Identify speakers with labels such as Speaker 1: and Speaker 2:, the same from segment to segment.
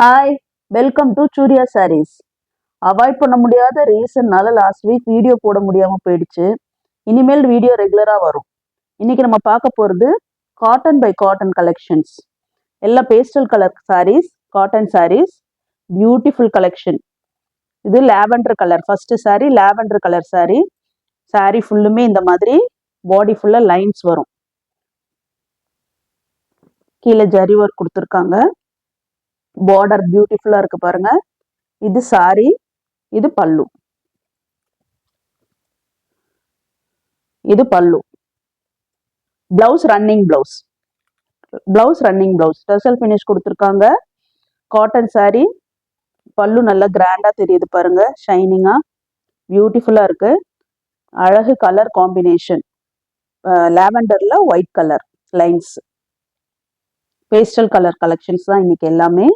Speaker 1: Hi, welcome to Surya Sarees. Avoid பண்ண முடியாத ரீசன்னால last week video போட முடியாமல் போயிடுச்சு. இனிமேல் வீடியோ ரெகுலராக வரும். இன்னைக்கு நம்ம பார்க்க போகிறது காட்டன் பை காட்டன் கலெக்ஷன்ஸ். எல்லாம் pastel colour saris, cotton saris, beautiful collection. இது lavender colour, first sari lavender colour sari. Sari ஃபுல்லுமே இந்த மாதிரி பாடி ஃபுல்லாக லைன்ஸ் வரும். கீழே ஜரி ஒர்க் கொடுத்துருக்காங்க. பார்டர் பியூட்டிஃபுல்லா இருக்கு பாருங்க. இது சாரி, இது பல்லு. இது pallu. Blouse running blouse. Blouse running blouse. Tassel finish கொடுத்துருக்காங்க. காட்டன் சாரி. பல்லு நல்லா கிராண்டா தெரியுது பாருங்க, ஷைனிங்கா பியூட்டிஃபுல்லா இருக்கு. அழகு கலர் காம்பினேஷன். லாவெண்டர்ல white colour lines. Pastel colour collections தான் இன்னைக்கு எல்லாமே.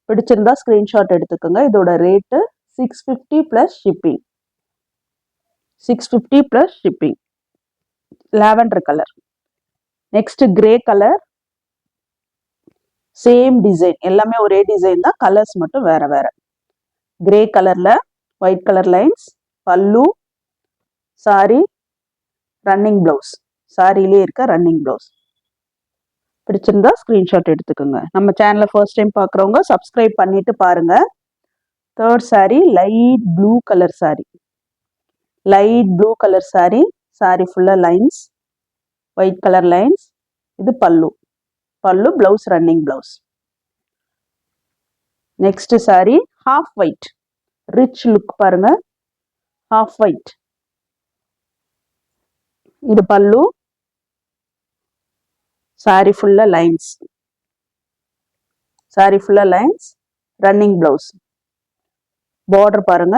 Speaker 1: பிடிச்சிருந்தா ஸ்கிரீன்ஷாட் எடுத்துக்கோங்க. இதோட rate 650 plus shipping. 650 plus shipping. Lavender colour. Next grey colour. Same design, எல்லாமே ஒரே டிசைன் தான், கலர்ஸ் மட்டும் வேற வேற. கிரே கலர்ல ஒயிட் கலர் லைன்ஸ். பல்லு, சாரி, ரன்னிங் பிளவுஸ். சாரியிலே இருக்க ரன்னிங் பிளவுஸ். பிடிச்சிருந்தா ஸ்கிரீன்ஷாட் எடுத்துக்கோங்க. நம்ம சேனலை ஃபர்ஸ்ட் டைம் பார்க்குறவங்க சப்ஸ்கிரைப் பண்ணிட்டு பாருங்க. Third sari light blue colour sari. Light blue colour sari. Sari ஃபுல்லாக லைன்ஸ், ஒயிட் கலர் லைன்ஸ். இது pallu. Pallu, blouse running blouse. Next sari half white. Rich look பாருங்க. Half white. இது பல்லு. சாரி ஃபுல்லா லைன்ஸ். சாரி ஃபுல்லா லைன்ஸ். Running blouse. பார்டர் பாருங்க.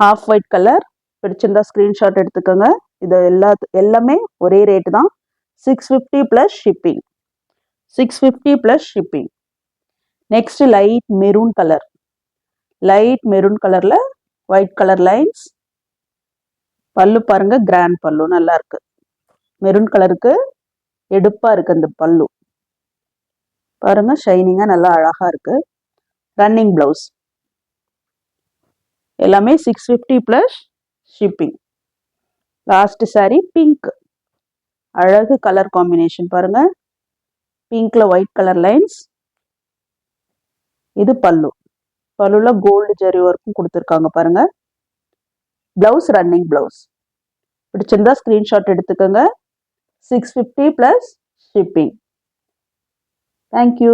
Speaker 1: Half white colour. பிடிச்சிருந்தா ஸ்கிரீன்ஷாட் எடுத்துக்கோங்க. இது எல்லாமே ஒரே ரேட்டு தான். 650 plus shipping. 650 plus shipping. Next light maroon colour. Light maroon கலர்ல ஒயிட் கலர் லைன்ஸ். பல்லு பாருங்க, கிராண்ட் பல்லு நல்லா இருக்கு. மெரூன் கலருக்கு எடுப்பா இருக்கு இந்த பல்லு பாருங்க, ஷைனிங்கா நல்லா அழகா இருக்கு. Running blouse. எல்லாமே 650 plus shipping. Last sorry pink. அழகு கலர் காம்பினேஷன் பாருங்க. பிங்க்ல ஒயிட் கலர் லைன்ஸ். இது பல்லு. பல்லுல கோல்டு ஜரி ஒர்க்கும் கொடுத்துருக்காங்க பாருங்க. Blouse running blouse. பிடிச்சிருந்தா ஸ்கிரீன்ஷாட் எடுத்துக்கோங்க. 650 ப்ளஸ் ஷிப்பிங். தேங்க்யூ.